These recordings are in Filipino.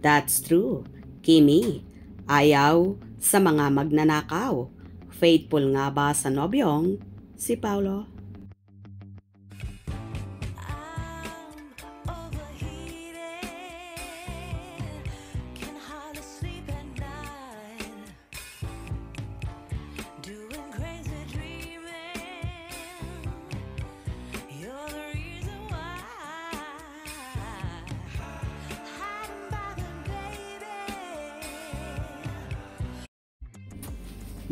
That's true. Kimi, ayaw sa mga magnanakaw. Faithful nga ba sa nobyong si Paulo?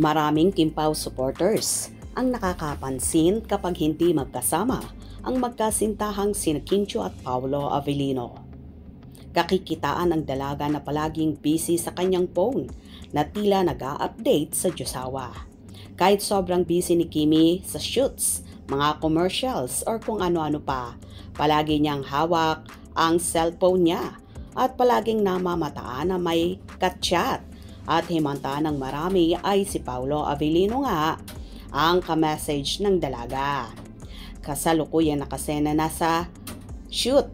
Maraming Kim Pao supporters ang nakakapansin kapag hindi magkasama ang magkasintahang sina Kim Chiu at Paolo Avellino. Kakikitaan ang dalaga na palaging busy sa kanyang phone na tila nag-a-update sa Diyosawa. Kahit sobrang busy ni Kimi sa shoots, mga commercials or kung ano-ano pa, palagi niyang hawak ang cellphone niya at palaging namamataan na may ka-chat. At himanta ng marami ay si Paolo Avellino nga ang ka-message ng dalaga. Kasalukuyan na kasi na nasa shoot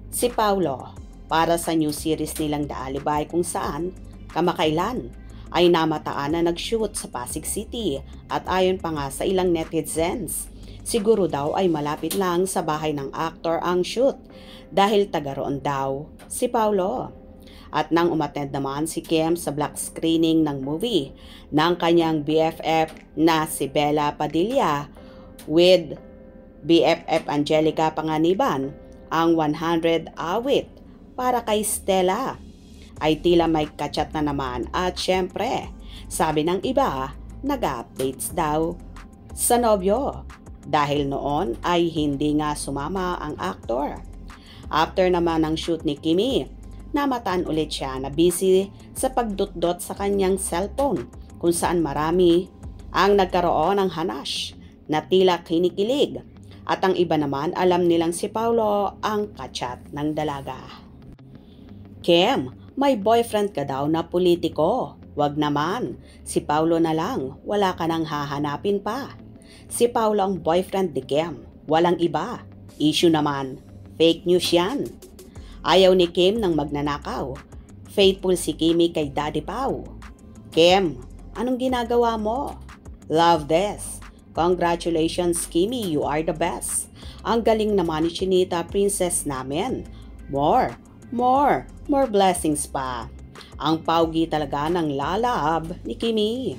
si Paolo para sa new series nilang The Alibay kung saan kamakailan ay namataan na nag-shoot sa Pasig City at ayon pa nga sa ilang netizens, siguro daw ay malapit lang sa bahay ng aktor ang shoot dahil taga roon daw si Paolo. At nang umattend naman si Kim sa black screening ng movie ng kanyang BFF na si Bella Padilla with BFF Angelica Panganiban, ang 100 awit para kay Stella ay tila may kachat na naman at syempre, sabi ng iba, nag-updates daw sa nobyo dahil noon ay hindi nga sumama ang aktor. After naman ng shoot ni Kimi, namataan ulit siya na busy sa pagdutdot sa kanyang cellphone kung saan marami ang nagkaroon ng hanash na tila kinikilig at ang iba naman alam nilang si Paolo ang kachat ng dalaga. Kim, may boyfriend ka daw na politiko. Wag naman, si Paolo na lang, wala ka nang hahanapin pa. Si Paolo ang boyfriend ni Kim, walang iba. Issue naman, fake news yan. Ayaw ni Kim ng magnanakaw. Faithful si Kimi kay Daddy Pao. Kim, anong ginagawa mo? Love this. Congratulations Kimi, you are the best. Ang galing naman ni Chinita Princess namin. More blessings pa. Ang paugi talaga ng lalab ni Kimi.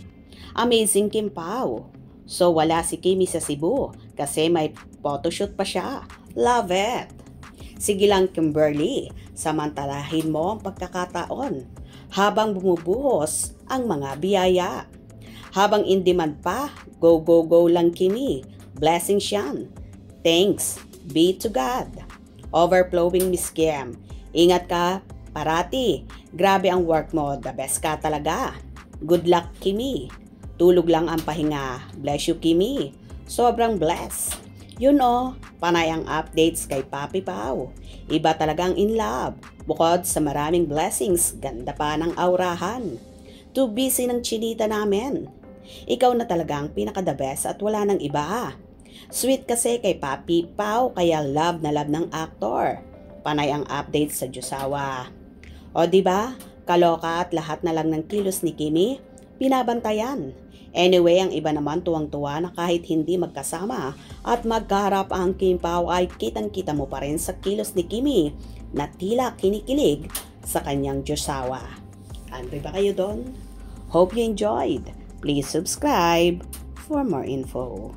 Amazing Kim Pao. So wala si Kimi sa Cebu kasi may photoshoot pa siya. Love it. Sige lang Kimberly, samantalahin mo ang pagkakataon habang bumubuhos ang mga biyaya. Habang in demand pa, go lang Kimi. Blessings yan. Thanks be to God. Overflowing Miss Kim. Ingat ka parati. Grabe ang work mo. The best ka talaga. Good luck Kimi. Tulog lang ang pahinga. Bless you Kimi. Sobrang blessed. Panay ang updates kay Papi Pao. Iba talagang in love. Bukod sa maraming blessings, ganda pa ng aurahan. Too busy ng chinita namin. Ikaw na talagang pinaka-the best at wala nang iba. Sweet kasi kay Papi Pao kaya love na love ng aktor. Panay ang updates sa Diyosawa. O diba, kaloka at lahat na lang ng kilos ni Kimi, binabantayan. Anyway, ang iba naman tuwang-tuwa na kahit hindi magkasama at magkaharap ang Kim Pao ay kitang-kita mo pa rin sa kilos ni Kimi na tila kinikilig sa kanyang Diyosawa. Agree ba kayo doon? Hope you enjoyed. Please subscribe for more info.